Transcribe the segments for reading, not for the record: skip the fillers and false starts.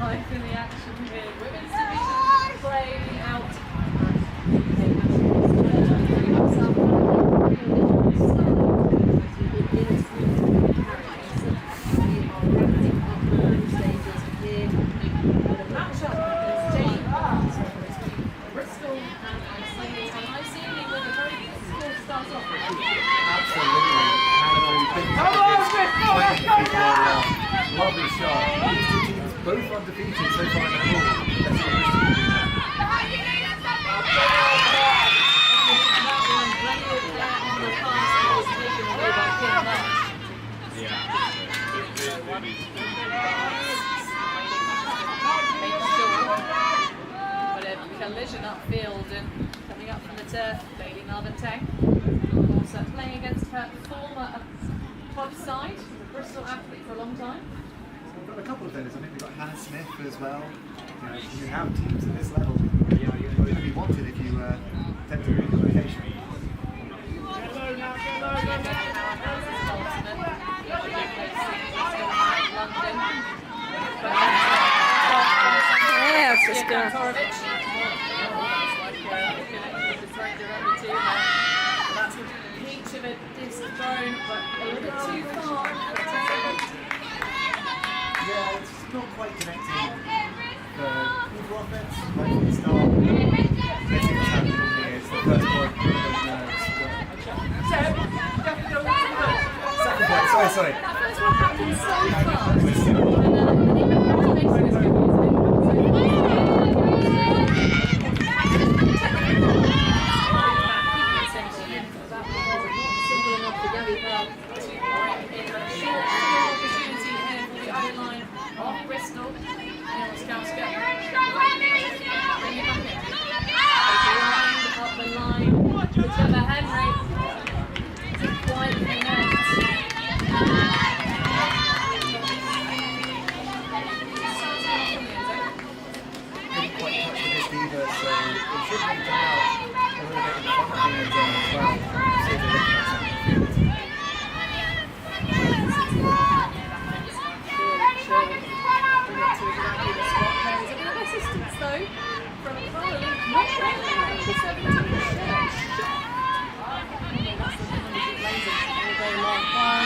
life in the action here. Women's division playing out. Bristol and Iceni, and Iceni with a very good start off. Lovely shot. These two teams both undefeated so far in the pool. Let's see what Bristol can do now. Collision upfield and coming up from the turf, Lady Nottingham. Also playing against her former club side, the Bristol athlete for a long time. So we've got a couple of those. I think we've got Hannah Smith as well. You know, you have teams at this level. You know, you're going to be wanted if you tend to read the location. Yeah, sister. That's a peach of a disc thrown, but a little bit too far. Yeah, it's not quite connecting the people offense right from the start. Let's see what's happening here. It's the first point of those nerves. Second point, sorry. That first one happened so fast. Bristol, up the line, whichever Henry, quite connect. Didn't quite touch the disc either, so it should have come out a little bit in front of the end zone as well. See if they're looking at something. Assistance though from Carly, not bad. 17 shot. That's the amazing. Very long arm,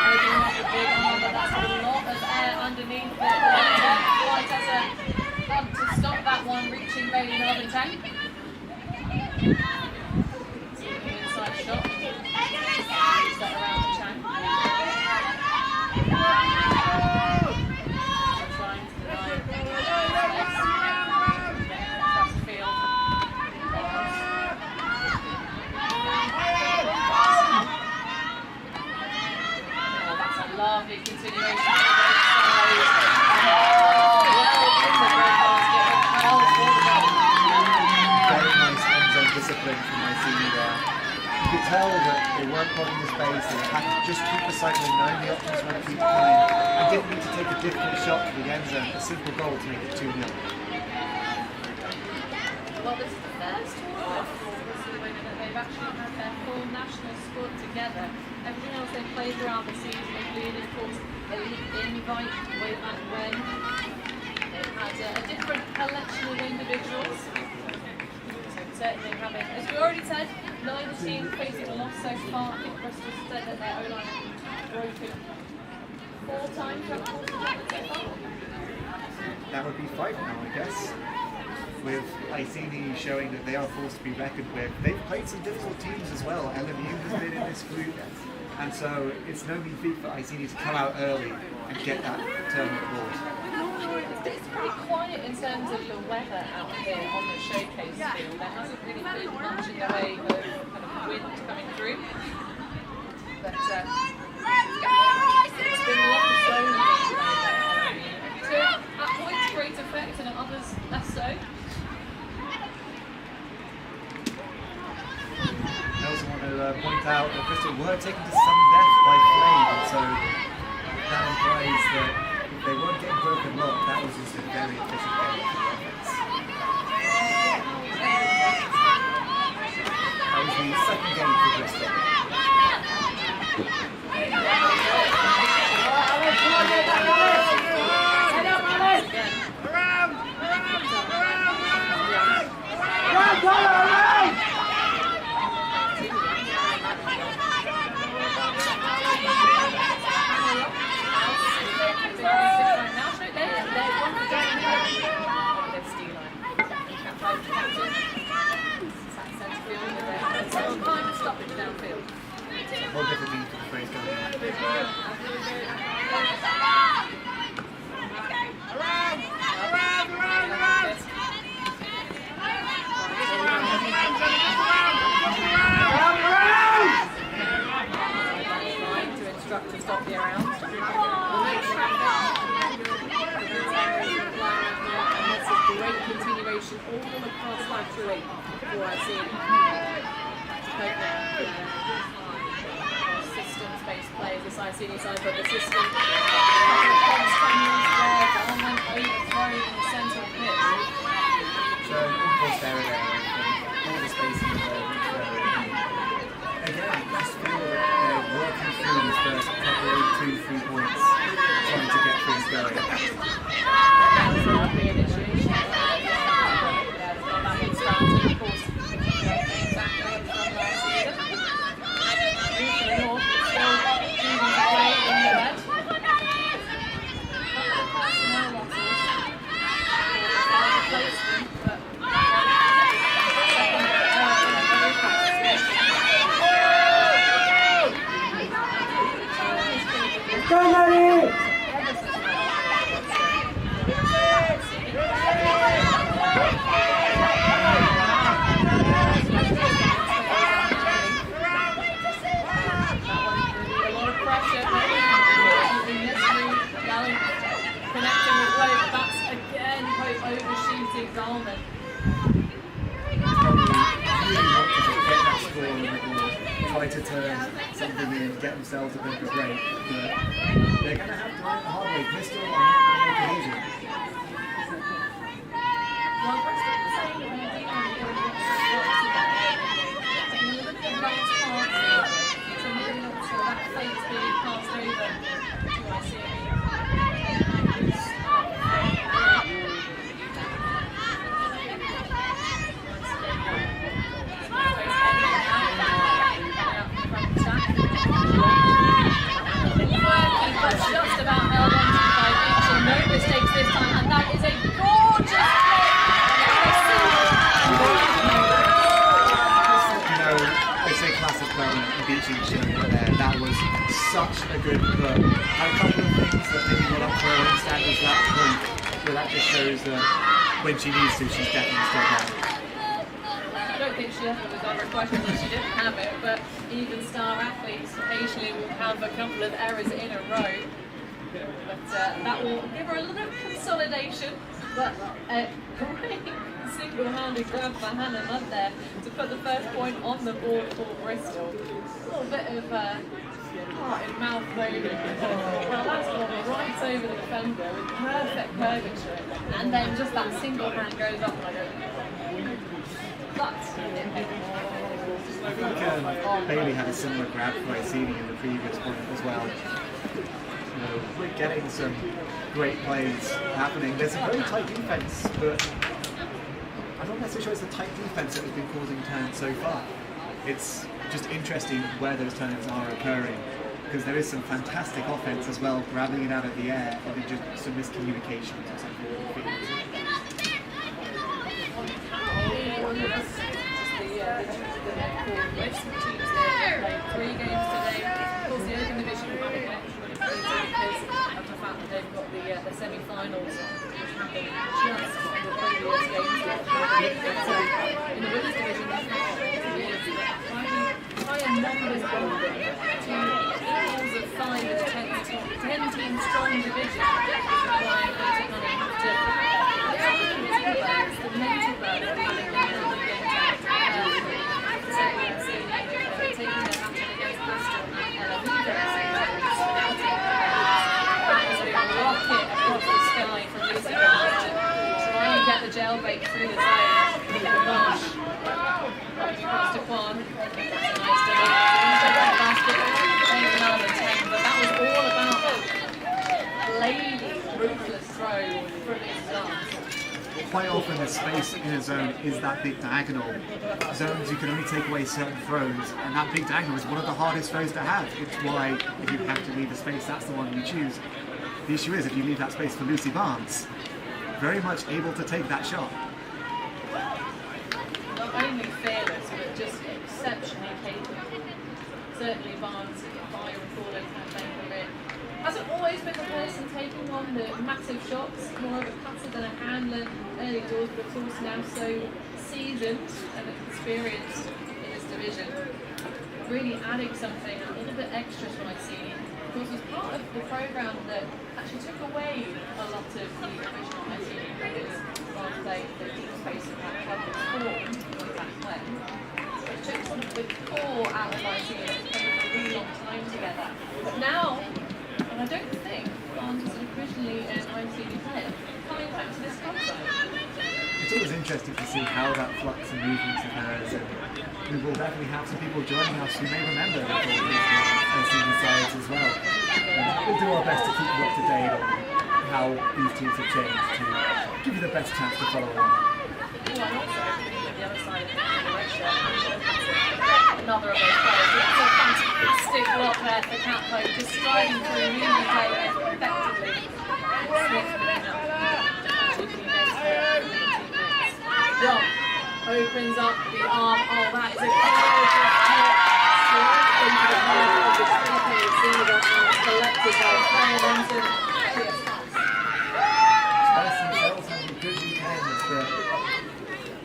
opening up the big arm, but that's a lot of air underneath. White has a bump to stop that one, reaching Lady Nottingham. Inside shot. Set around the Chang. Lovely continuation to the right side. Very nice end-zone discipline from Iceni there. You could tell that they weren't holding the space, they had to just keep the cycle, knowing the options were to keep coming, and didn't need to take a difficult shot to the end zone, a simple goal to make it 2-0. Well, this is the first tournament for Bristol women that they've actually had their full national squad together. Everything else they've played throughout the season, including, of course, elite invite way back when. They've had a different collection of individuals. So certainly having, as we already said, 9 teams facing a loss so far. I think Bristol said that their O-line has broken 4 times throughout the course of the tournament so far. That would be 5 now, I guess. With Iceni showing that they are a force to be reckoned with. They've played some difficult teams as well. LMU has been in this group, and so it's no mean feat for Iceni to come out early and get that tournament board. It's pretty quiet in terms of the weather out here on the showcase field. There hasn't really been much in the way of kind of wind coming through. But it's been a lot of zone to at points great effect and at others less so. I also want to point out that Bristol were taken to some death by flame, and so that implies that if they weren't getting broken lock, that was just a very efficient game for the offense. That was the second game for Bristol. whole different meaning for the phrase going on. To instruct to stop the around. Great continuation all across line 3 for Iceni. Systems-based players, this Iceni side, but the system throw in the centre of the pitch. So enforced error there, all the space in the ball. Again, just feel that they're working through these first couple of 2-3 points, trying to get things going. Try to turn something in, get themselves a bit of a break, but they're going to have to learn the hard way. Bristol are not going to make it easy. Well, Bristol was saying that when they are going to taking a little bit of last pass, so moving up to that fate's being passed over to Iceni. Just about held on to by Beach and no mistakes this time, and that is a gorgeous it's a classic moment in Beaching showing it there. That was such a good put. Had a couple of things that maybe got up to her own standards at that point, but that just shows that when she needs to, she's definitely still there. I don't think she ever was under question that she didn't have it, but even star athletes occasionally will have a couple of errors in a row. But that will give her a little bit of consolidation, but a great single-handed grab for Hannah Mudd there to put the first point on the board for Bristol. A little bit of heart in mouth moment. Well, that's gone right over the defender with perfect curvature, and then just that single hand goes up and I don't know. But I think Bailey had a similar grab for Iceni in the previous point as well. We're getting some great plays happening. There's a very tight defence, but I'm not necessarily sure it's the tight defence that has been causing turns so far. It's just interesting where those turns are occurring, because there is some fantastic offence as well, grabbing it out of the air, and then just some miscommunications or something. Played 3 games today. Of course, the Open Division will have a connection with the because of the fact that they've got the semi-finals, which happened just in the previous games. In the Women's Division, higher numbers of 2 equals of 5 in a 10-team strong division, which is why they kind of have to. It's the mental burden of having taking their match against Bristol and that is a rocket across the sky from Lucy Barnes to try and get the jailbait through the zone with the marsh. Across to Kwan. Nice delivery. Basket. Another 10, but that was all about lady ruthless throw from his arms. Quite often the space in a zone is that big diagonal. Zones you can only take away certain throws, and that big diagonal is one of the hardest throws to have. It's why if you have to leave a space, that's the one you choose. The issue is if you leave that space for Lucy Barnes, very much able to take that shot. Not only fearless, but just exceptionally capable. certainly Barnes, if I recall a campaign from it, hasn't always been the person taking on the massive shots, more of a passer than a handler early doors, but of course now so seasoned and experienced in this division, really adding something a little bit extra to Iceni. Of course, was part of the programme that actually took away a lot of the original Iceni players while playing the deep space of that club was formed way back when. It took sort of the core out of Iceni and spent a really long time together. But now, and I don't think Barnes was originally an Iceni player, coming back to this club side. It's always interesting to see how that flux and movements occurs, and we will definitely have some people joining us who may remember the Iceni sides as well. We'll do our best to keep you up to date on how these teams have changed to give you the best chance to follow along. Well, I'm also at the other side of the red shirt. Another of those players. It's a fantastic block there for Capo, just striding through, really playing it effectively. Young opens up the arm. Oh, that is a gorgeous hit. Straight into the heart of the sleeping receiver and collected by Claire Benson. Spice themselves having a good weekend as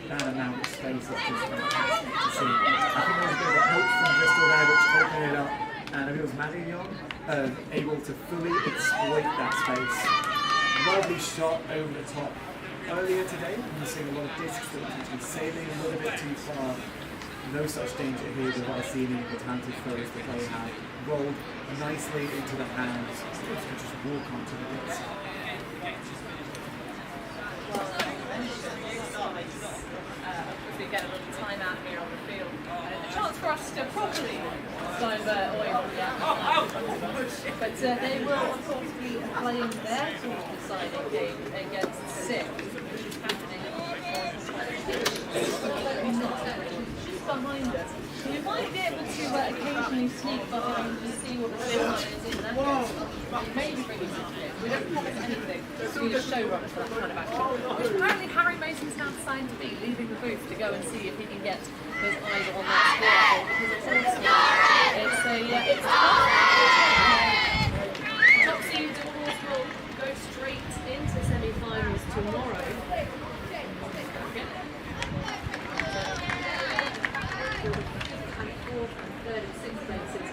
that amount of space is just fantastic to see. I think there was a bit of a poke from Bristol there which opened it up, and I think it was Maddie Young able to fully exploit that space. Lovely shot over the top. Earlier today, we were seeing a lot of discs that were actually sailing a little bit too far. No such danger here with Iceni, the talented throws that they have rolled nicely into the hands. Students can just walk onto the bits. We get a little time out here on the field. A chance for us to properly divert oil. But they will, of course, be playing their deciding game against SIP, which is happening just behind us. So we might be able to occasionally sneak behind and see what the scoreline is in that game. Maybe bring it up here. We don't promise anything. We just show runners for that kind of action. Which apparently Harry Mason's now signed to be, leaving the booth to go and see if he can get his eyes on that score. Because of course, it's top seeds, of course, will go straight into semi-finals tomorrow. And fourth and third and sixth places.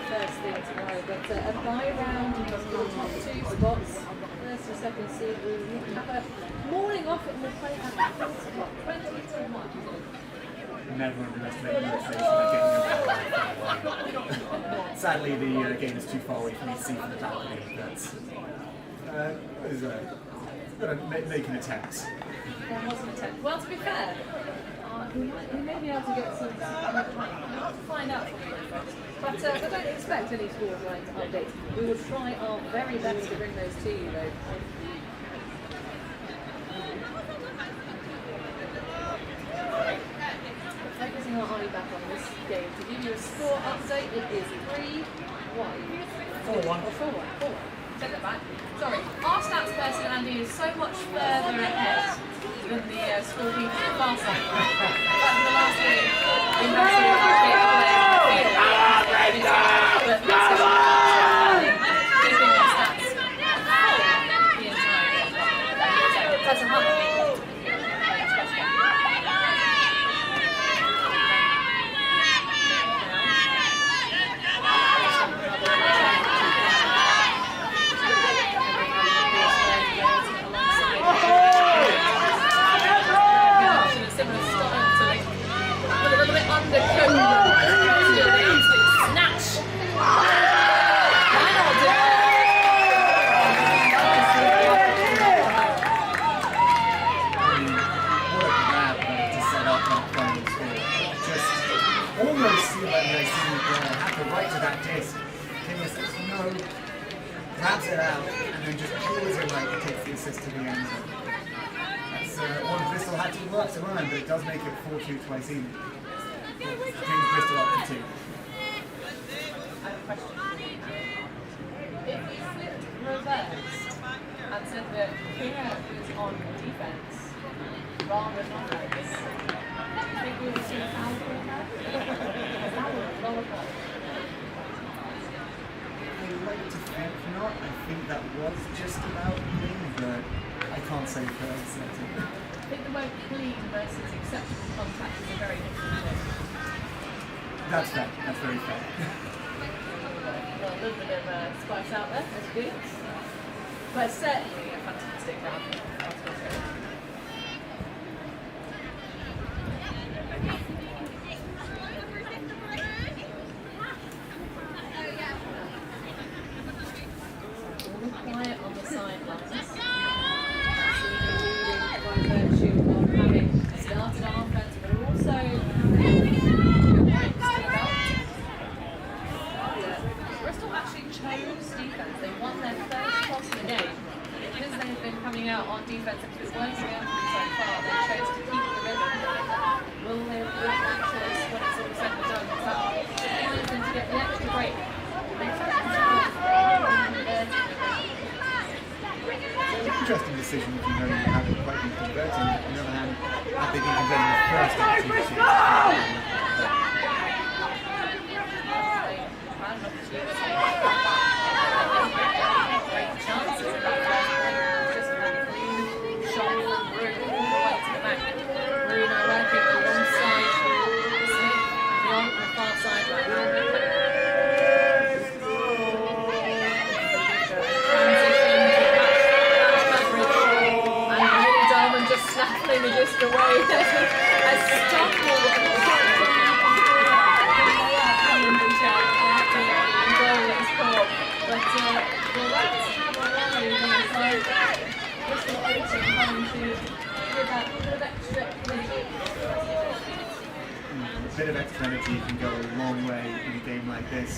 First thing tomorrow, but a bye round in the top two spots. First and second seed will have a morning off and we'll play at 4 o'clock, 20 to 1. Never underestimate the motivation of getting away. Sadly, the game is too far away for me to see from the balcony, but going to make an attempt. There was an attempt. Well, to be fair, we may be able to get some. We'll have to find out from you first. But don't expect any scores line to update. We will try our very best to bring those to you, though. Focusing our eye back on this game to give you a score update. It is 3-1. 4-1. Or 4-1. Take that back. Sorry. Our stats person, Andy, is so much further ahead than the scorekeeper on the far side. Back to the last game, we have to update the players on the field. But that's keeping the stats full the entire game. That's a hunt. Grabs it out and then just pulls it like it takes the assist to the end zone. That's one Bristol had to work to learn, but it does make it 4-2 to Iceni. Brings Bristol up to 2. I have a question. If you flipped reversed and said that Kira was on defense rather than offense, see a foul call there? I'd like to think not. I think that was just about clean, but I can't say for certain. I think the word clean versus acceptable contact is a very different thing. That's fair. That's very fair. Well, a little bit of spice out there, that's good. But certainly a fantastic round. Quiet on the sidelines. By virtue of having started offense, but also Bristol actually chose defense. They won their first toss of the game. Because they've been coming out on defense and it's worked for them so far, they chose to keep the rhythm. Will they make that choice when it's all said and done? Is that allows them to get the extra break? Interesting decision if you know you haven't quite been converting. On the other hand, had they been converting the first opportunity, snapping the disc away. A stumble but the Rats have a line inside Bristol Ocean coming to give that bit of extra energy. A bit of extra energy can go a long way in a game like this.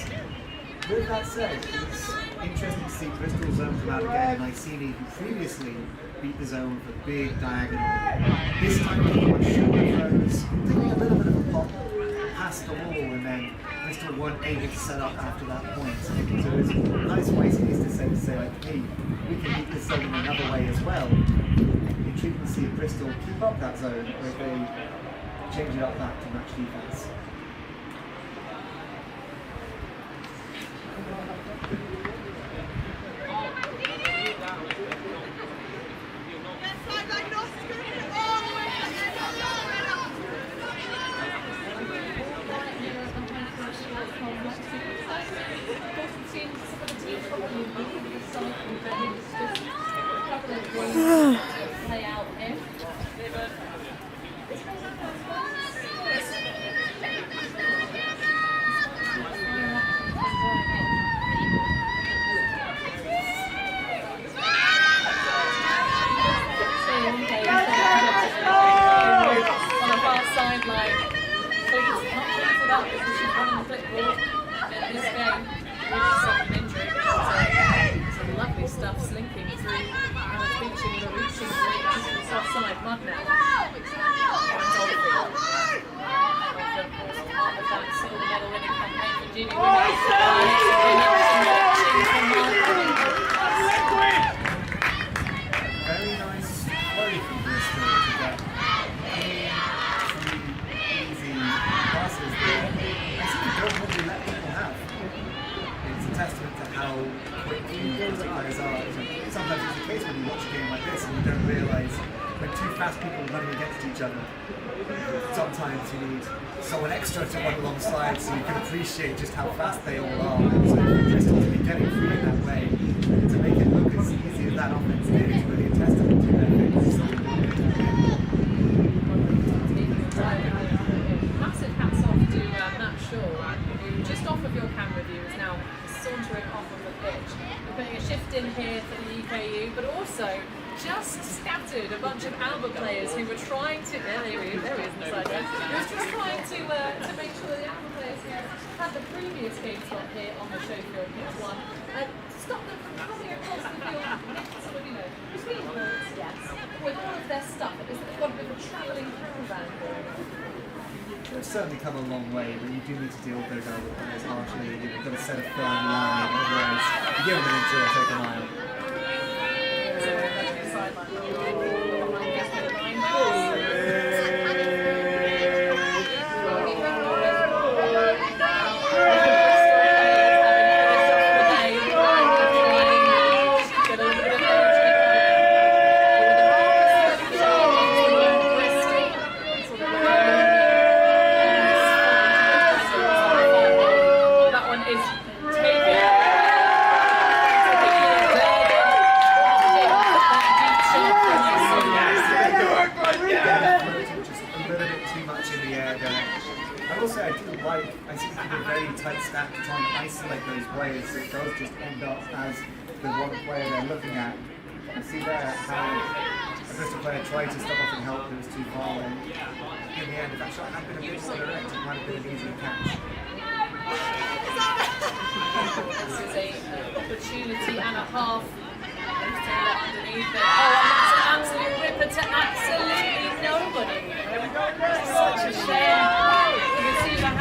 With that said, it's interesting to see Bristol zone come out again, and Iceni, who previously beat the zone with a big diagonal. This time taking on short throws, taking a little bit of a pop past the wall, and then Bristol weren't able to set up after that point. So it's nice for Iceni to say like, hey, we can beat this zone in another way as well. Intriguing to see if Bristol keep up that zone, or if they change it up back to match defense. Play out here. On the far sideline, please not pleased with that because she's running the clipboard in this game, which is an injury. Some lovely stuff slinking through and reaching with a reaching weight to the soft side mud now. Part of that silver medal winning campaign for junior Very nice play from Bristol to get easy passes that I think you don't normally let people have. It's a testament to how quickly those guys are. Sometimes it's the case when you watch a game like this and you don't realise when two fast people running against each other. Sometimes you need someone extra to run alongside so you can appreciate just how fast they all are. So for Bristol to be getting through in that way, to make it look as easy as that offense did, is really a testament to their fitness. Massive hats off to Matt Shaw, who just off of your camera view is now sauntering off of the pitch. We're putting a shift in here for the UKU, but also just scattered a bunch of Alba players who were trying to, there he is inside there, who was just trying to make sure that the Alba players who had the previous game slot here on the show field, this one, to stop them from coming across the field, sort of, between balls, yes, with all of their stuff. It's got a bit of a travelling caravan going on. They've certainly come a long way, but you do need to deal with those Alba players harshly. You've got to set a firm line, otherwise you give them an inch, they'll take a mile. I think with a very tight stack to try and isolate those players, so it does just end up as the one player they're looking at. I see there how a Bristol player tried to step up and help, but it was too far, and in the end, if that shot had been a bit more direct, it might have been an easier catch. This is an opportunity and a half. Underneath it. Oh, and that's an absolute ripper to absolutely nobody. Such a shame. You can see the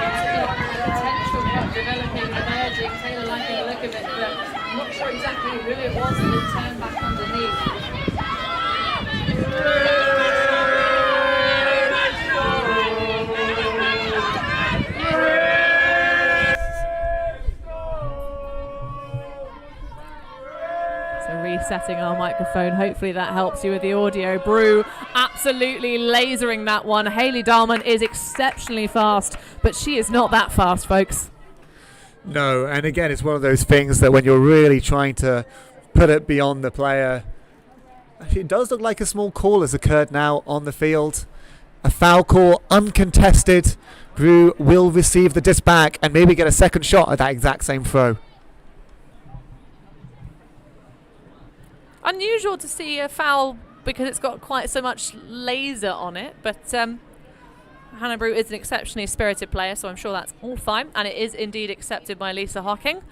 potential of developing, emerging, Taylor liking the look of it, but I'm not sure exactly who it was that turned back underneath. Resetting our microphone. Hopefully that helps you with the audio. Brew absolutely lasering that one. Hayley Dahlman is exceptionally fast, but she is not that fast, folks. No, and again, it's one of those things that when you're really trying to put it beyond the player, actually it does look like a small call has occurred now on the field. A foul call, uncontested. Brew will receive the disc back and maybe get a second shot at that exact same throw. Unusual to see a foul because it's got quite so much laser on it, but Hannah Brew is an exceptionally spirited player, so I'm sure that's all fine, and it is indeed accepted by Lisa Hocking.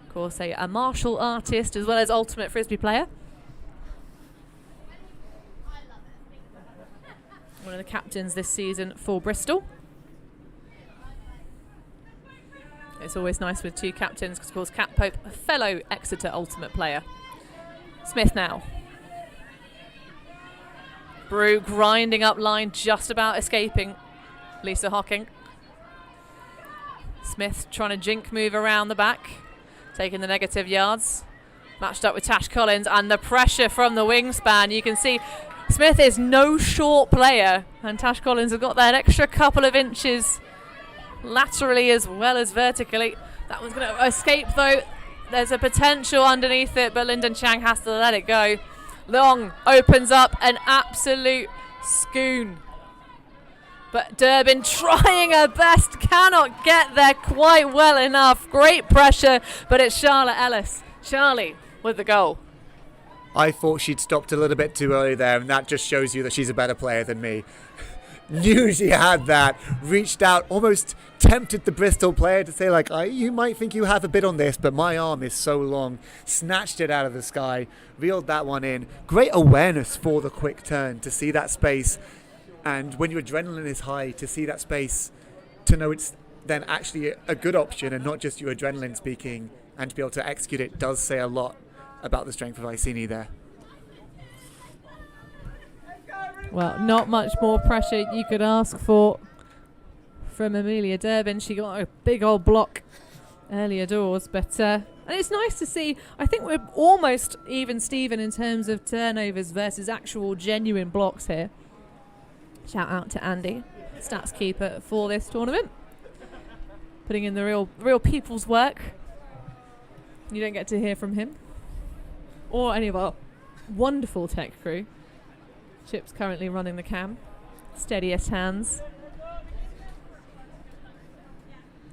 Of course, a martial artist as well as ultimate Frisbee player. One of the captains this season for Bristol. It's always nice with two captains because, of course, Kat Pope, a fellow Exeter ultimate player. Smith now. Brew grinding up line, just about escaping Lisa Hocking. Smith trying to jink move around the back, taking the negative yards. Matched up with Tash Collins, and the pressure from the wingspan. You can see Smith is no short player, and Tash Collins has got that extra couple of inches laterally as well as vertically. That one's going to escape though. There's a potential underneath it, but Lyndon Chang has to let it go. Long opens up an absolute schoon. But Durbin trying her best, cannot get there quite well enough. Great pressure, but it's Charlotte Ellis. Charlie with the goal. I thought she'd stopped a little bit too early there, and that just shows you that she's a better player than me. Knew she had that, reached out, almost tempted the Bristol player to say like, you might think you have a bit on this, but my arm is so long. Snatched it out of the sky, reeled that one in. Great awareness for the quick turn to see that space, and when your adrenaline is high, to see that space, to know it's then actually a good option and not just your adrenaline speaking, and to be able to execute it does say a lot about the strength of Iceni there. Well, not much more pressure you could ask for from Amelia Durbin. She got a big old block earlier doors, but and it's nice to see. I think we're almost even Steven in terms of turnovers versus actual genuine blocks here. Shout out to Andy, stats keeper for this tournament, putting in the real people's work. You don't get to hear from him or any of our wonderful tech crew. Chip's currently running the cam. Steadiest hands.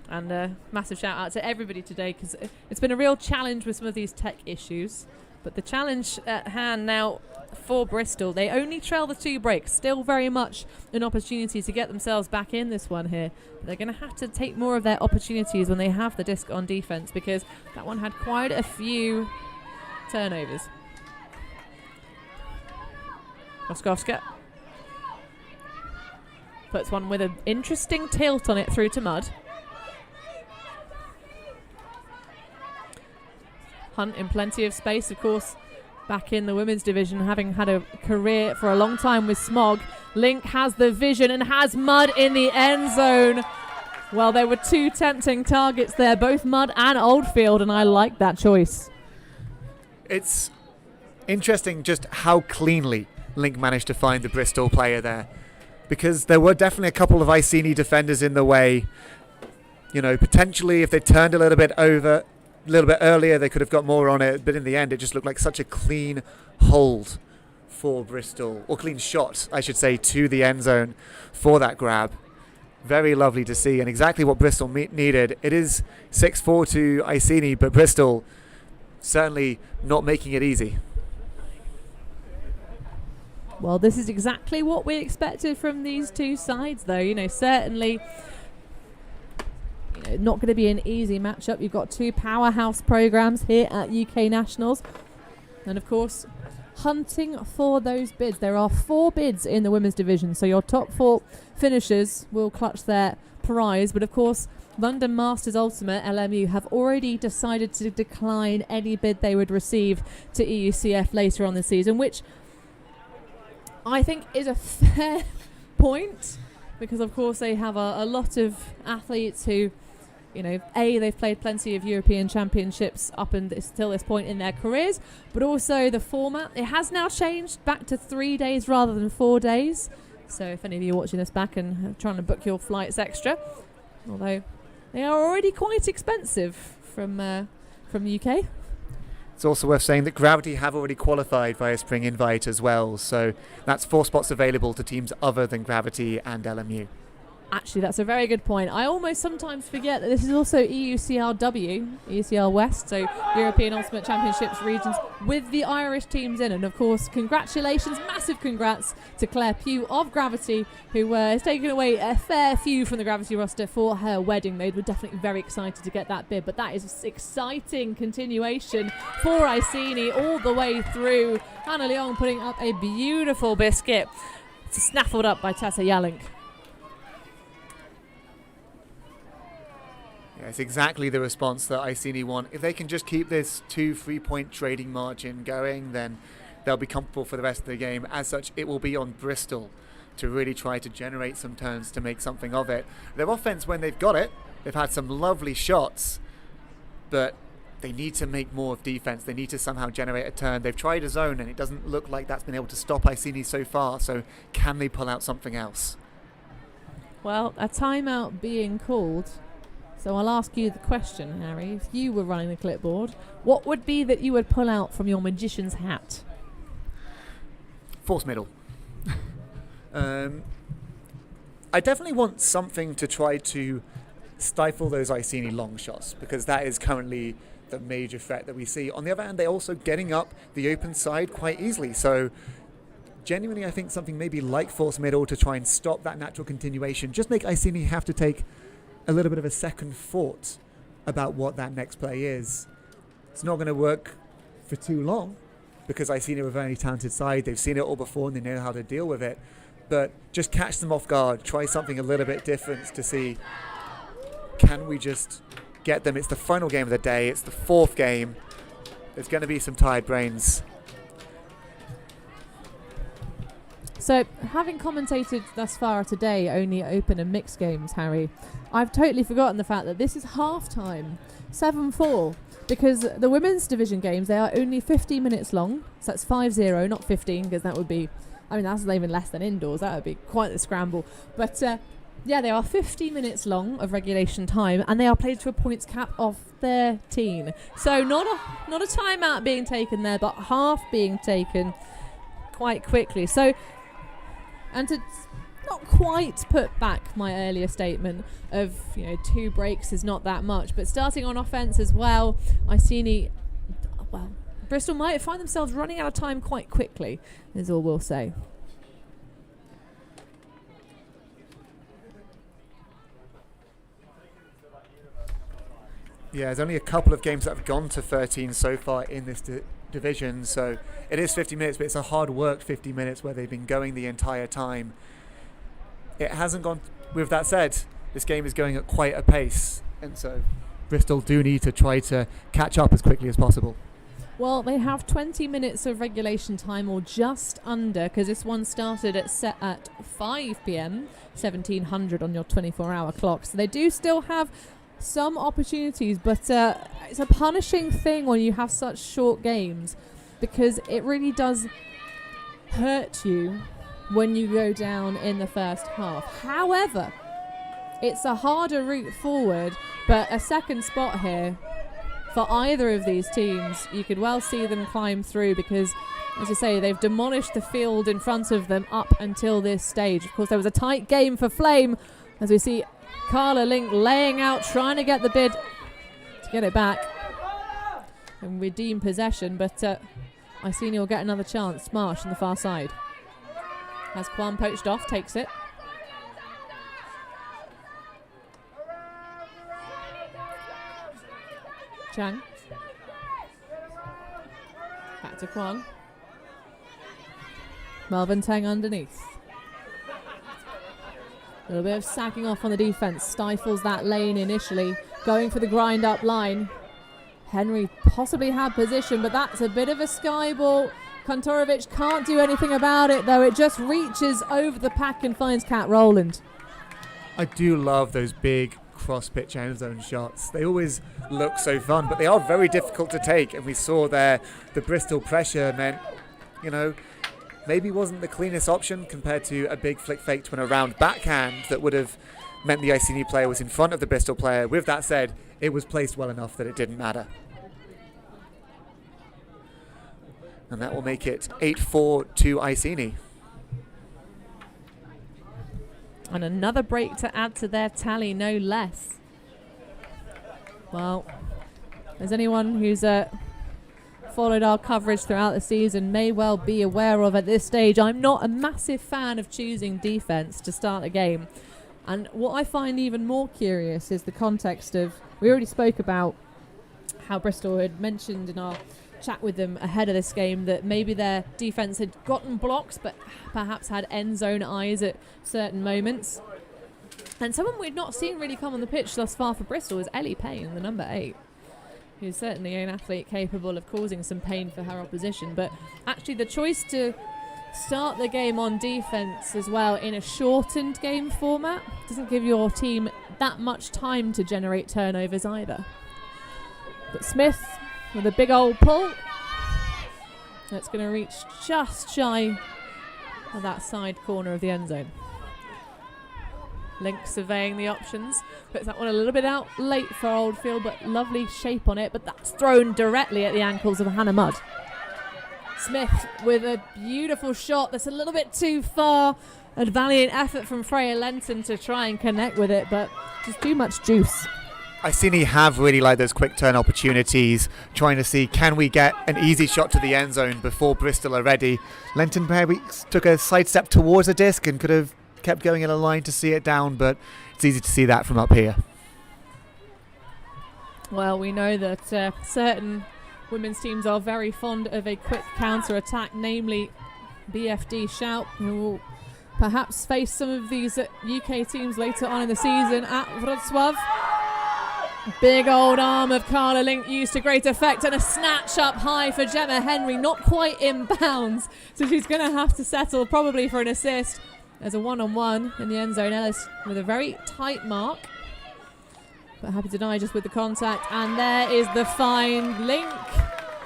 And a massive shout out to everybody today, because it's been a real challenge with some of these tech issues. But the challenge at hand now for Bristol, they only trail the 2 breaks. Still very much an opportunity to get themselves back in this one here. But they're going to have to take more of their opportunities when they have the disc on defence, because that one had quite a few turnovers. Koskowska puts one with an interesting tilt on it through to Mudd. Hunt in plenty of space, of course, back in the women's division, having had a career for a long time with Smog. Link has the vision and has Mudd in the end zone. Well, there were 2 tempting targets there, both Mudd and Oldfield, and I like that choice. It's interesting just how cleanly Link managed to find the Bristol player there, because there were definitely a couple of Iceni defenders in the way. Potentially if they turned a little bit earlier, they could have got more on it. But in the end, it just looked like such a clean hold for Bristol, or clean shot, I should say, to the end zone for that grab. Very lovely to see, and exactly what Bristol needed. It is 6-4 to Iceni, but Bristol certainly not making it easy. Well, this is exactly what we expected from these two sides, though. Certainly not going to be an easy matchup. You've got two powerhouse programs here at UK Nationals. And, of course, hunting for those bids. There are 4 bids in the women's division, so your top 4 finishers will clutch their prize. But, of course, London Masters Ultimate, LMU, have already decided to decline any bid they would receive to EUCF later on this season, which I think is a fair point, because of course they have a lot of athletes who, they've played plenty of European Championships up until this point in their careers, but also the format, it has now changed back to 3 days rather than 4 days. So if any of you are watching this back and trying to book your flights extra, although they are already quite expensive from UK. It's also worth saying that Gravity have already qualified via Spring Invite as well, so that's 4 spots available to teams other than Gravity and LMU. Actually, that's a very good point. I almost sometimes forget that this is also EUCR-W, EUCR West, so European Ultimate Championships regions, with the Irish teams in. And of course, congratulations, massive congrats to Claire Pugh of Gravity, who has taken away a fair few from the Gravity roster for her wedding. They were definitely very excited to get that bid, but that is exciting continuation for Iceni all the way through. Hannah Leong putting up a beautiful biscuit, snaffled up by Tessa Yalink. It's exactly the response that Iceni want. If they can just keep this 2 3-point trading margin going, then they'll be comfortable for the rest of the game. As such, it will be on Bristol to really try to generate some turns to make something of it. Their offense, when they've got it, they've had some lovely shots, but they need to make more of defense. They need to somehow generate a turn. They've tried a zone, and it doesn't look like that's been able to stop Iceni so far, so can they pull out something else? Well, a timeout being called. So I'll ask you the question, Harry. If you were running the clipboard, what would be that you would pull out from your magician's hat? Force middle. I definitely want something to try to stifle those Iceni long shots, because that is currently the major threat that we see. On the other hand, they're also getting up the open side quite easily. So genuinely, I think something maybe like force middle to try and stop that natural continuation. Just make Iceni have to take a little bit of a second thought about what that next play is. It's not going to work for too long, because Iceni are a very talented side. They've seen it all before and they know how to deal with it. But just catch them off guard. Try something a little bit different to see, can we just get them? It's the final game of the day. It's the 4th game. There's going to be some tired brains. So, having commentated thus far today only open and mixed games, Harry, I've totally forgotten the fact that this is half-time, 7-4, because the women's division games, they are only 15 minutes long, so that's 5-0, not 15, because that would be, that's even less than indoors, that would be quite the scramble. But, they are 50 minutes long of regulation time, and they are played to a points cap of 13. So, not a timeout being taken there, but half being taken quite quickly. So, and to not quite put back my earlier statement of 2 breaks is not that much, but starting on offense as well, Bristol might find themselves running out of time quite quickly, is all we'll say. Yeah, there's only a couple of games that have gone to 13 so far in this division, so it is 50 minutes, but it's a hard work 50 minutes where they've been going the entire time. It hasn't gone. With that said, this game is going at quite a pace, and so Bristol do need to try to catch up as quickly as possible. Well, they have 20 minutes of regulation time, or just under, because this one started at 5 p.m, 1700 on your 24-hour clock, so they do still have some opportunities, but it's a punishing thing when you have such short games, because it really does hurt you when you go down in the first half. However, it's a harder route forward, but a second spot here for either of these teams, you could well see them climb through because, as you say, they've demolished the field in front of them up until this stage. Of course, there was a tight game for Flame, as we see Carla Link laying out, trying to get the bid to get it back and redeem possession, but Iceni will get another chance. Marsh on the far side. Has Kwan poached off, takes it. Chang. Back to Kwan. Melvin Teng underneath. A little bit of sagging off on the defense. Stifles that lane initially. Going for the grind up line. Henry possibly had position, but that's a bit of a sky ball. Kantorovich can't do anything about it, though. It just reaches over the pack and finds Kat Rowland. I do love those big cross-pitch end zone shots. They always look so fun, but they are very difficult to take. And we saw there the Bristol pressure meant, you know, maybe wasn't the cleanest option compared to a big flick fake to an around backhand that would have meant the Iceni player was in front of the Bristol player. With that said, it was placed well enough that it didn't matter. And that will make it 8-4 to Iceni. And another break to add to their tally, no less. Well, as anyone who's followed our coverage throughout the season may well be aware of at this stage, I'm not a massive fan of choosing defense to start a game. And what I find even more curious is the context of, we already spoke about how Bristol had mentioned in our chat with them ahead of this game that maybe their defense had gotten blocks but perhaps had end zone eyes at certain moments. And someone we've not seen really come on the pitch thus far for Bristol is Ellie Payne, the number 8, who's certainly an athlete capable of causing some pain for her opposition. But actually the choice to start the game on defense as well in a shortened game format doesn't give your team that much time to generate turnovers either. But Smith with a big old pull. That's going to reach just shy of that side corner of the end zone. Link surveying the options. Puts that one a little bit out late for Oldfield, but lovely shape on it. But that's thrown directly at the ankles of Hannah Mudd. Smith with a beautiful shot that's a little bit too far. A valiant effort from Freya Lenton to try and connect with it, but just too much juice. Iceni have really liked those quick turn opportunities, trying to see can we get an easy shot to the end zone before Bristol are ready. Lenton maybe took a side step towards the disc and could have kept going in a line to see it down, but it's easy to see that from up here. Well, we know that certain women's teams are very fond of a quick counter-attack, namely BFD Shout, who will perhaps face some of these UK teams later on in the season at Wrocław. Big old arm of Carla Link used to great effect, and a snatch up high for Gemma Henry, not quite in bounds, so she's going to have to settle probably for an assist. There's a one-on-one in the end zone. Ellis with a very tight mark, but happy to deny just with the contact, and there is the find. Link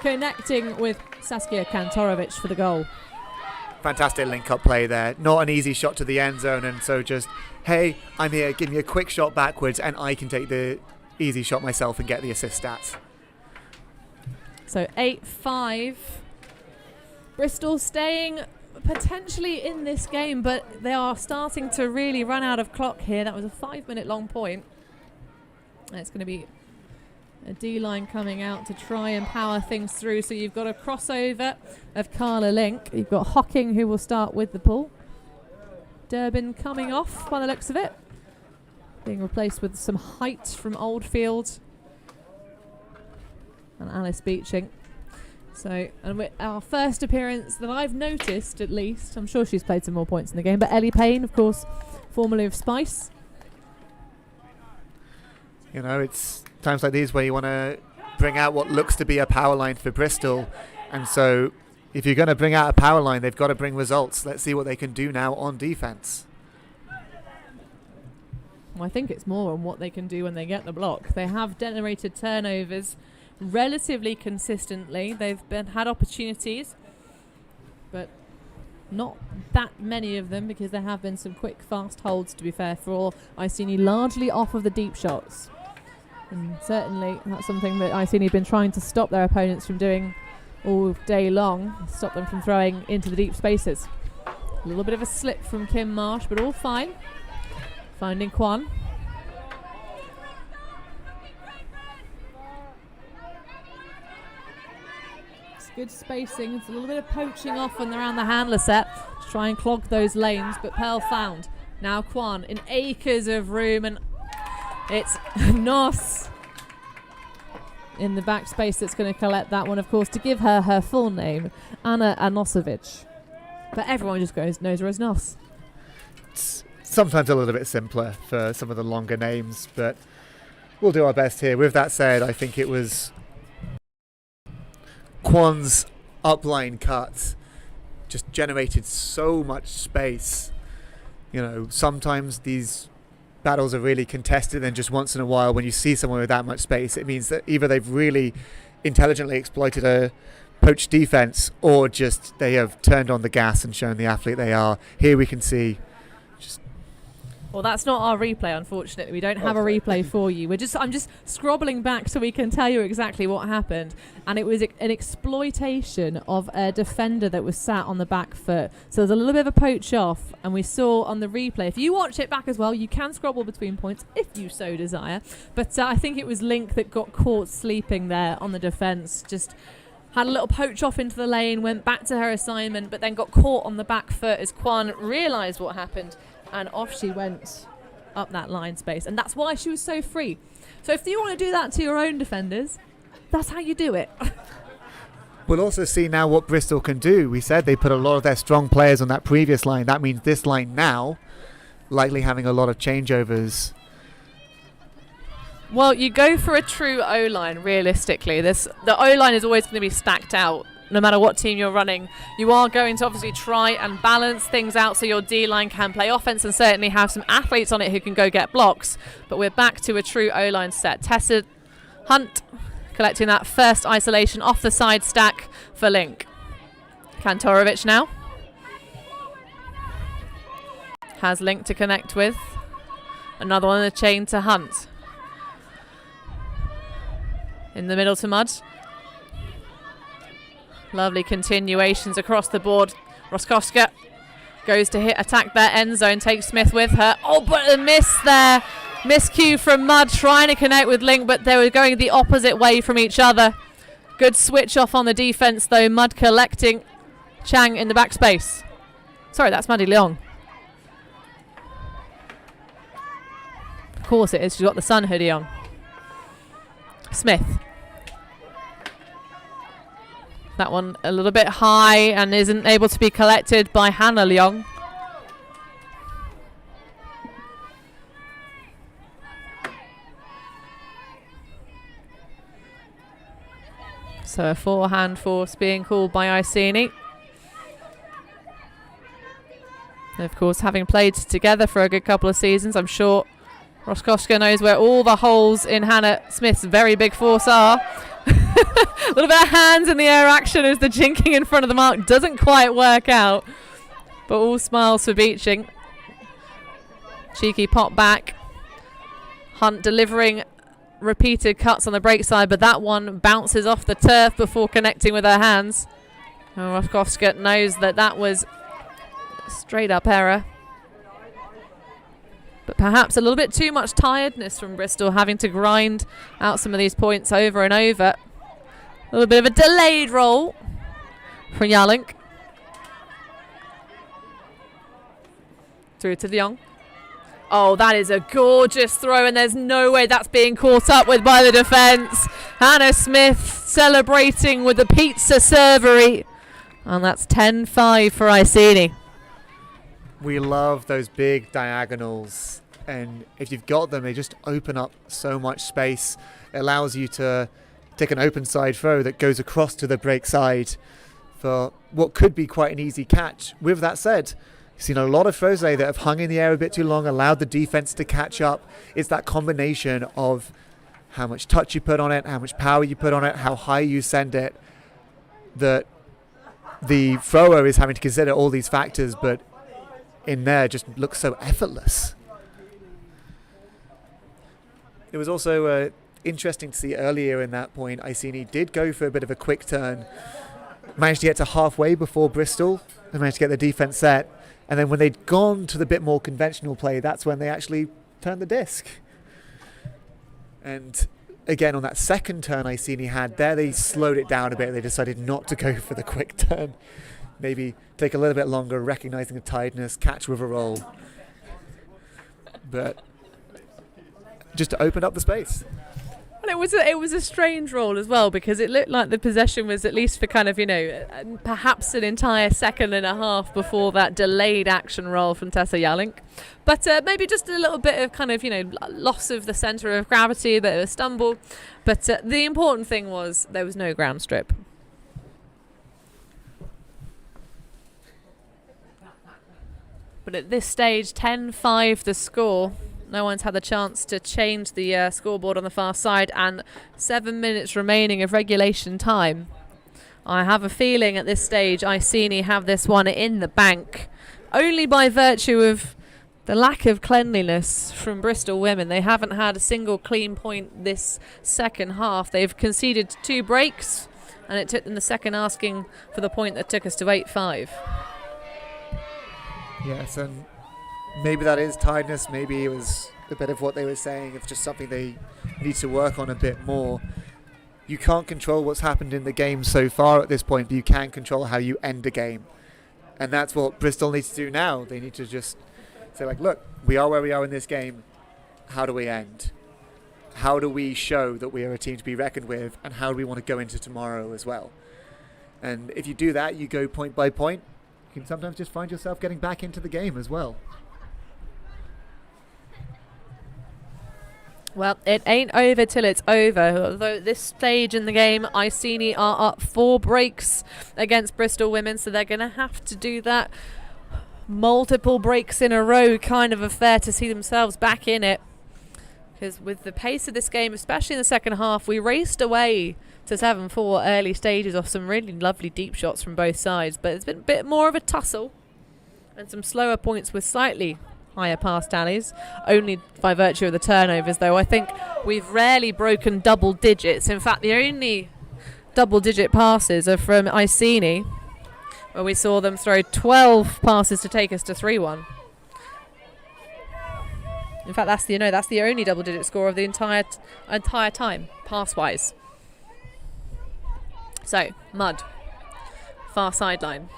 connecting with Saskia Kantorovich for the goal. Fantastic link-up play there. Not an easy shot to the end zone, and so just, hey, I'm here, give me a quick shot backwards, and I can take the easy shot myself and get the assist stats. So 8-5. Bristol staying potentially in this game, but they are starting to really run out of clock here. That was a 5-minute long point. And it's going to be a D-line coming out to try and power things through. So you've got a crossover of Carla Link. You've got Hocking, who will start with the pull. Durbin coming off by the looks of it, being replaced with some height from Oldfield and Alice Beeching. So, and with our first appearance that I've noticed, at least, I'm sure she's played some more points in the game, but Ellie Payne, of course, formerly of Spice. You know, it's times like these where you want to bring out what looks to be a power line for Bristol, and so if you're going to bring out a power line, they've got to bring results. Let's see what they can do now on defense. I think it's more on what they can do when they get the block. They have generated turnovers relatively consistently. They've had opportunities, but Not that many of them, because there have been some quick, fast holds, to be fair, for Iceni, largely off of the deep shots. And certainly that's something that Iceni have been trying to stop their opponents from doing all day long, stop them from throwing into the deep spaces. A little bit of a slip from Kim Marsh, but all fine. Finding Kwan. Good spacing. It's a little bit of poaching off when they're around the handler set to try and clog those lanes, but Pearl found. Now Kwan in acres of room, and it's Nos in the back space that's going to collect that one, of course, to give her her full name, Anna Anosovic. But everyone just knows her as Nos. It's sometimes a little bit simpler for some of the longer names, but we'll do our best here. With that said, I think it was Kwan's upline cut just generated so much space. You know, sometimes these battles are really contested, and just once in a while when you see someone with that much space, it means that either they've really intelligently exploited a poached defense, or just they have turned on the gas and shown the athlete they are. Here we can see just... Well, that's not our replay, unfortunately. We don't have a replay for you. I'm just scrobbling back so we can tell you exactly what happened. And it was an exploitation of a defender that was sat on the back foot. So there's a little bit of a poach off, and we saw on the replay. If you watch it back as well, you can scrobble between points if you so desire. But I think it was Link that got caught sleeping there on the defence. Just had a little poach off into the lane, went back to her assignment, but then got caught on the back foot as Kwan realised what happened. And off she went up that line space. And that's why she was so free. So if you want to do that to your own defenders, that's how you do it. We'll also see now what Bristol can do. We said they put a lot of their strong players on that previous line. That means this line now likely having a lot of changeovers. Well, you go for a true O-line, realistically. The O-line is always going to be stacked out. No matter what team you're running, you are going to obviously try and balance things out so your D-line can play offense and certainly have some athletes on it who can go get blocks. But we're back to a true O-line set. Tessa Hunt collecting that first isolation off the side stack for Link. Kantorovic now has Link to connect with. Another one in the chain to Hunt. In the middle to Mud. Lovely continuations across the board. Roskowska goes to attack their end zone, takes Smith with her. Oh, but a miss there. Miscue from Mud trying to connect with Link, but they were going the opposite way from each other. Good switch off on the defense, though. Mud collecting Chang in the backspace. Sorry, that's Maddie Leong. Of course it is. She's got the sun hoodie on. Smith. That one a little bit high and isn't able to be collected by Hannah Leong. So a forehand force being called by Iceni. Of course, having played together for a good couple of seasons, I'm sure Roskowska knows where all the holes in Hannah Smith's very big force are. A little bit of hands in the air action as the jinking in front of the mark doesn't quite work out. But all smiles for Beeching. Cheeky pop back. Hunt delivering repeated cuts on the break side, but that one bounces off the turf before connecting with her hands. And Roskowska knows that was a straight up error. But perhaps a little bit too much tiredness from Bristol, having to grind out some of these points over and over. A little bit of a delayed roll for Yalink. Through to Leong. Oh, that is a gorgeous throw, and there's no way that's being caught up with by the defence. Hannah Smith celebrating with the pizza servery. And that's 10-5 for Iceni. We love those big diagonals, and if you've got them, they just open up so much space. It allows you to take an open side throw that goes across to the break side for what could be quite an easy catch. With that said, you've seen a lot of throws today that have hung in the air a bit too long, allowed the defense to catch up. It's that combination of how much touch you put on it, how much power you put on it, how high you send it, that the thrower is having to consider all these factors, but in there just looks so effortless. It was also interesting to see earlier in that point, Iceni did go for a bit of a quick turn, managed to get to halfway before Bristol, and managed to get the defence set, and then when they'd gone to the bit more conventional play, that's when they actually turned the disc. And again, on that second turn Iceni had there, they slowed it down a bit. They decided not to go for the quick turn, maybe take a little bit longer, recognising the tiredness, catch with a roll, but just to open up the space. Well, it was a strange roll as well, because it looked like the possession was at least for kind of, perhaps an entire second and a half before that delayed action roll from Tessa Yalink. But maybe just a little bit of kind of, loss of the centre of gravity, a bit of a stumble. But the important thing was there was no ground strip. But at this stage, 10-5 the score. No one's had the chance to change the scoreboard on the far side, and 7 minutes remaining of regulation time. I have a feeling at this stage Iceni have this one in the bank, only by virtue of the lack of cleanliness from Bristol women. They haven't had a single clean point this second half. They've conceded 2 breaks, and it took them the second asking for the point that took us to 8-5. Yes, and maybe that is tiredness, maybe it was a bit of what they were saying, it's just something they need to work on a bit more. You can't control what's happened in the game so far at this point, but you can control how you end a game. And that's what Bristol needs to do now. They need to just say, look, we are where we are in this game. How do we end? How do we show that we are a team to be reckoned with, and how do we want to go into tomorrow as well? And if you do that, you go point by point, you can sometimes just find yourself getting back into the game as well. Well, it ain't over till it's over. Although at this stage in the game, Iceni are up 4 breaks against Bristol women, so they're going to have to do that multiple breaks in a row kind of affair to see themselves back in it. Because with the pace of this game, especially in the second half, we raced away to 7-4 early stages off some really lovely deep shots from both sides. But it's been a bit more of a tussle and some slower points with slightly higher pass tallies, only by virtue of the turnovers, though. I think we've rarely broken double digits. In fact, the only double-digit passes are from Iceni, where we saw them throw 12 passes to take us to 3-1. In fact, that's the only double-digit score of the entire time, pass-wise. So, Mudd, far sideline.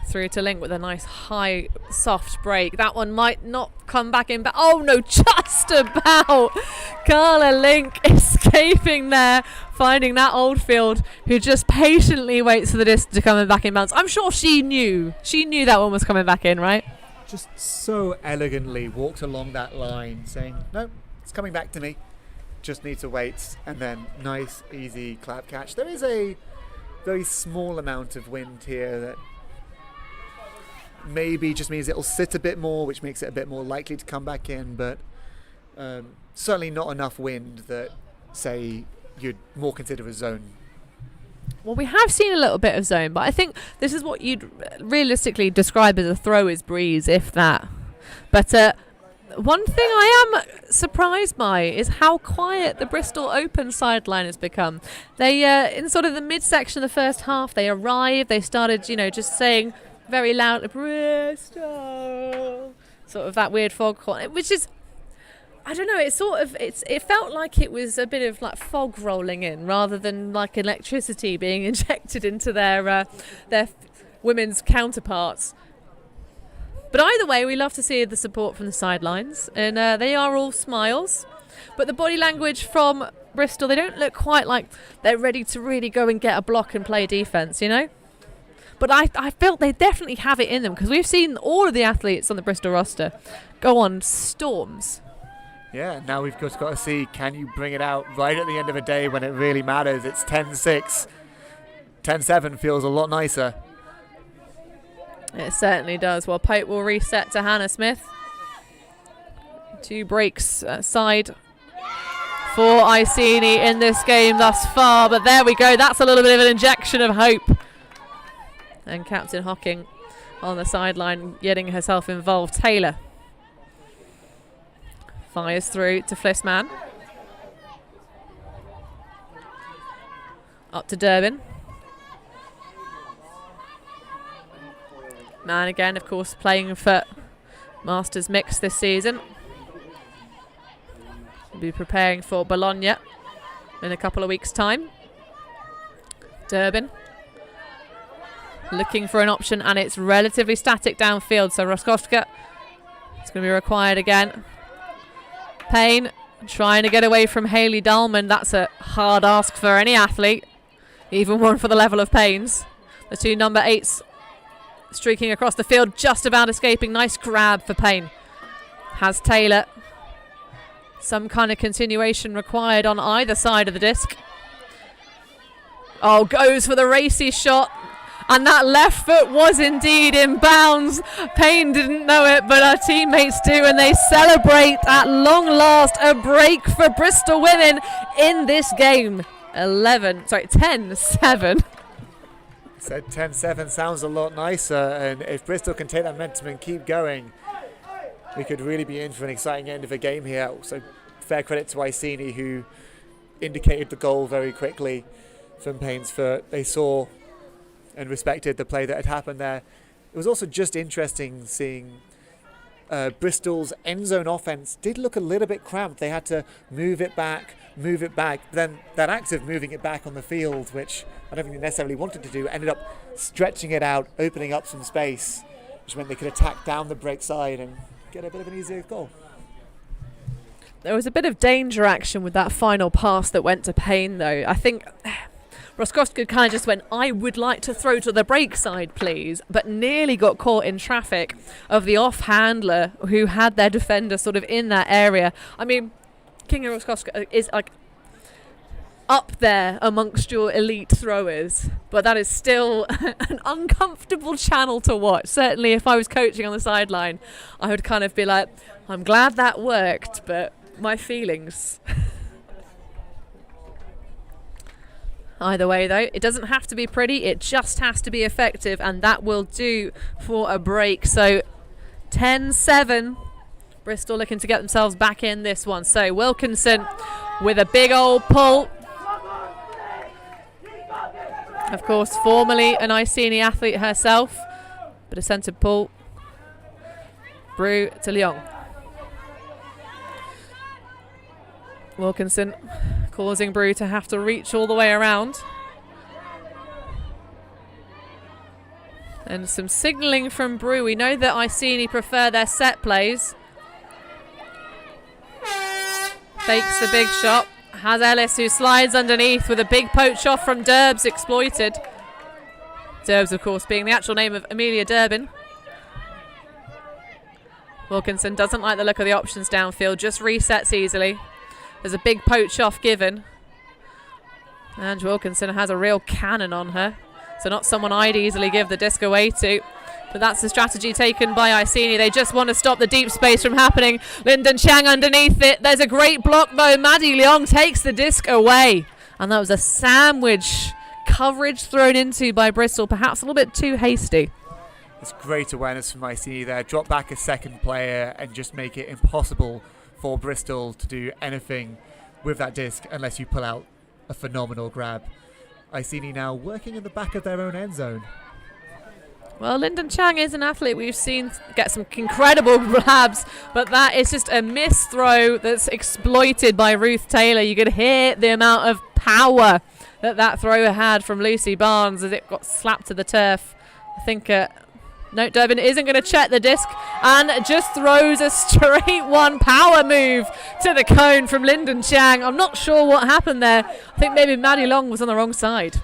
Through to Link with a nice high soft break. That one might not come back in, but oh no, just about. Carla Link escaping there, finding that Oldfield who just patiently waits for the disc to come back in bounds. I'm sure she knew that one was coming back in, right? Just so elegantly walked along that line saying, no, it's coming back to me, just need to wait, and then nice easy clap catch. There is a very small amount of wind here that maybe just means it'll sit a bit more, which makes it a bit more likely to come back in, but certainly not enough wind that, say, you'd more consider a zone. Well, we have seen a little bit of zone, but I think this is what you'd realistically describe as a thrower's breeze, if that. But one thing I am surprised by is how quiet the Bristol Open sideline has become. They, in sort of the midsection of the first half, they arrived, they started, just saying very loudly, Bristol, sort of that weird fog call, which is, I don't know, it felt like it was a bit of like fog rolling in rather than like electricity being injected into their women's counterparts. But either way, we love to see the support from the sidelines, and they are all smiles. But the body language from Bristol, they don't look quite like they're ready to really go and get a block and play defence, But I felt they definitely have it in them, because we've seen all of the athletes on the Bristol roster go on storms. Yeah, now we've just got to see, can you bring it out right at the end of a day when it really matters? It's 10-6. 10-7 feels a lot nicer. It certainly does. Well, Pope will reset to Hannah Smith. 2 breaks side for Iceni in this game thus far. But there we go. That's a little bit of an injection of hope. And Captain Hocking on the sideline getting herself involved. Taylor fires through to Flissman. Up to Durbin. Man again, of course, playing for Masters Mix this season. We'll be preparing for Bologna in a couple of weeks' time. Durbin looking for an option, and it's relatively static downfield, so Roskowska, it's going to be required again. Payne trying to get away from Hayley Dahlman. That's a hard ask for any athlete, even one for the level of Payne's. The two number 8s streaking across the field, just about escaping. Nice grab for Payne. Has Taylor. Some kind of continuation required on either side of the disc. Oh, goes for the racy shot. And that left foot was indeed in bounds. Payne didn't know it, but our teammates do, and they celebrate at long last a break for Bristol women in this game. 10-7. Said 10-7 sounds a lot nicer, and if Bristol can take that momentum and keep going, we could really be in for an exciting end of a game here. So fair credit to Iceni, who indicated the goal very quickly from Payne's foot. They saw and respected the play that had happened there. It was also just interesting seeing Bristol's end zone offense did look a little bit cramped. They had to move it back. Then that act of moving it back on the field, which I don't think they necessarily wanted to do, ended up stretching it out, opening up some space, which meant they could attack down the break side and get a bit of an easier goal. There was a bit of danger action with that final pass that went to Payne, though. I think Roskowska kind of just went, I would like to throw to the break side, please, but nearly got caught in traffic of the off-handler who had their defender sort of in that area. I mean, Kinga Roskowska is like up there amongst your elite throwers, but that is still an uncomfortable channel to watch. Certainly if I was coaching on the sideline, I would kind of be like, I'm glad that worked, but my feelings. Either way, though, it doesn't have to be pretty, it just has to be effective, and that will do for a break. So 10-7, Bristol looking to get themselves back in this one. So Wilkinson with a big old pull. Of course, formerly an Iceni athlete herself, but a centre pull. Brew to Lyon. Wilkinson causing Brew to have to reach all the way around. And some signalling from Brew. We know that Iceni prefer their set plays. Fakes the big shot. Has Ellis, who slides underneath with a big poach off from Derbs, exploited. Derbs, of course, being the actual name of Amelia Durbin. Wilkinson doesn't like the look of the options downfield, just resets easily. There's a big poach off given. And Wilkinson has a real cannon on her. So not someone I'd easily give the disc away to. But that's the strategy taken by Iceni. They just want to stop the deep space from happening. Lyndon Chang underneath it. There's a great block though. Maddie Leong takes the disc away. And that was a sandwich coverage thrown into by Bristol. Perhaps a little bit too hasty. It's great awareness from Iceni there. Drop back a second player and just make it impossible for Bristol to do anything with that disc unless you pull out a phenomenal grab. Iceni now working in the back of their own end zone. Well, Lyndon Chang is an athlete we've seen get some incredible grabs, but that is just a missed throw that's exploited by Ruth Taylor. You could hear the amount of power that throw had from Lucy Barnes as it got slapped to the turf. I think no, Durbin isn't going to check the disc and just throws a straight one power move to the cone from Lyndon Chang. I'm not sure what happened there. I think maybe Maddie Long was on the wrong side.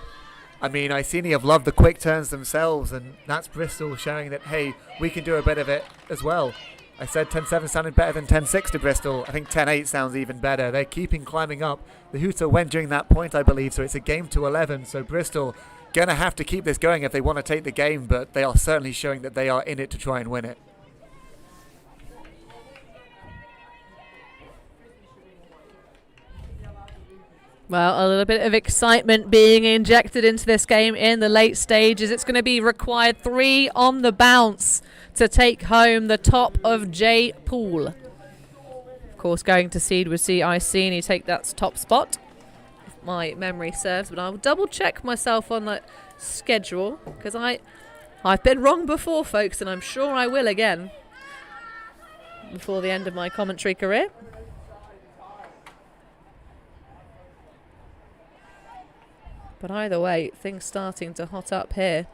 I mean, Iceni have loved the quick turns themselves, and that's Bristol showing that, hey, we can do a bit of it as well. I said 10-7 sounded better than 10-6 to Bristol. I think 10-8 sounds even better. They're keeping climbing up. The hooter went during that point, I believe, so it's a game to 11. So Bristol going to have to keep this going if they want to take the game, but they are certainly showing that they are in it to try and win it. Well, a little bit of excitement being injected into this game in the late stages. It's going to be required 3 on the bounce to take home the top of J pool. Of course, going to seed would see Iceni take that top spot, if my memory serves. But I'll double check myself on the schedule, because I've been wrong before, folks, and I'm sure I will again before the end of my commentary career. But either way, things starting to hot up here.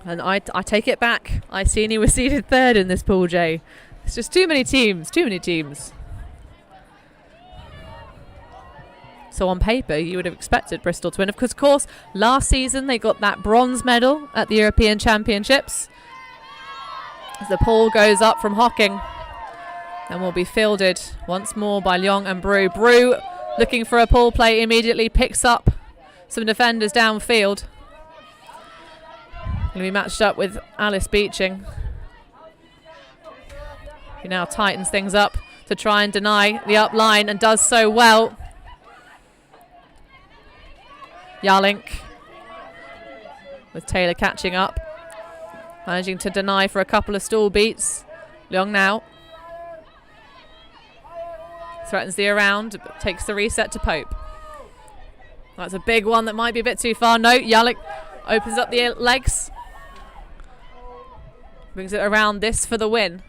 And I take it back. Iceni was seeded 3rd in this pool, J. It's just too many teams, too many teams. So on paper, you would have expected Bristol to win. Of course, last season they got that bronze medal at the European Championships. As the pool goes up from Hocking, and will be fielded once more by Leong and Brew. Brew, looking for a pool play, immediately picks up some defenders downfield. Going to be matched up with Alice Beeching, who now tightens things up to try and deny the up line, and does so well. Yarlink with Taylor catching up, managing to deny for a couple of stall beats. Leong now threatens the around, but takes the reset to Pope. That's a big one that might be a bit too far. No, Yarlink opens up the legs, brings it around this for the win.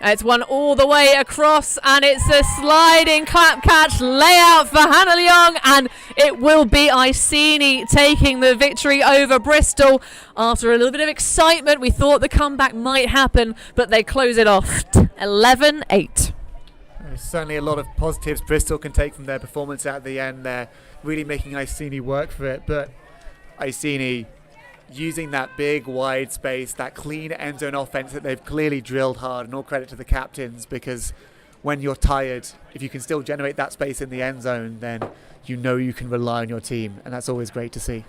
It's one all the way across, and it's a sliding clap catch layout for Hannah Leong, and it will be Iceni taking the victory over Bristol. After a little bit of excitement, we thought the comeback might happen, but they close it off 11-8. There's certainly a lot of positives Bristol can take from their performance at the end there, really making Iceni work for it. But Iceni using that big wide space, that clean end zone offense that they've clearly drilled hard, and all credit to the captains, because when you're tired, if you can still generate that space in the end zone, then you know you can rely on your team, and that's always great to see.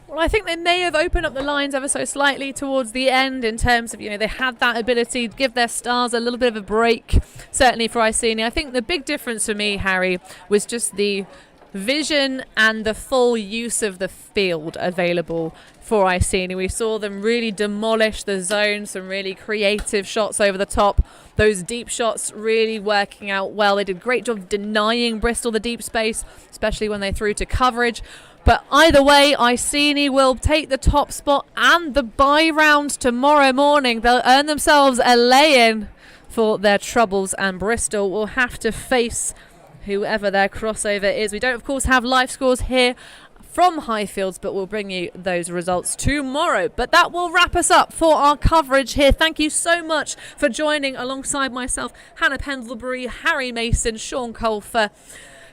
Well, I think they may have opened up the lines ever so slightly towards the end, in terms of, they had that ability to give their stars a little bit of a break, certainly for Iceni. I think the big difference for me, Harry, was just the vision and the full use of the field available for Iceni. We saw them really demolish the zone, some really creative shots over the top. Those deep shots really working out well. They did a great job denying Bristol the deep space, especially when they threw to coverage. But either way, Iceni will take the top spot and the bye round tomorrow morning. They'll earn themselves a lay-in for their troubles, and Bristol will have to face whoever their crossover is. We don't, of course, have live scores here from Highfields, but we'll bring you those results tomorrow. But that will wrap us up for our coverage here. Thank you so much for joining alongside myself, Hannah Pendlebury, Harry Mason, Sean Colfer,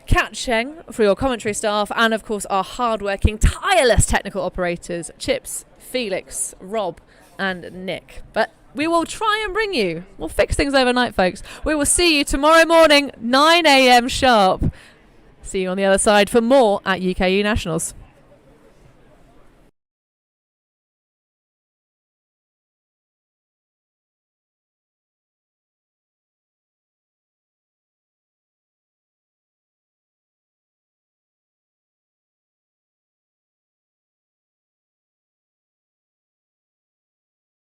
Kat Cheng for your commentary staff, and of course our hard-working, tireless technical operators, Chips, Felix, Rob and Nick. But we will try and bring you, we'll fix things overnight, folks. We will see you tomorrow morning, 9 a.m. sharp. See you on the other side for more at UKU Nationals.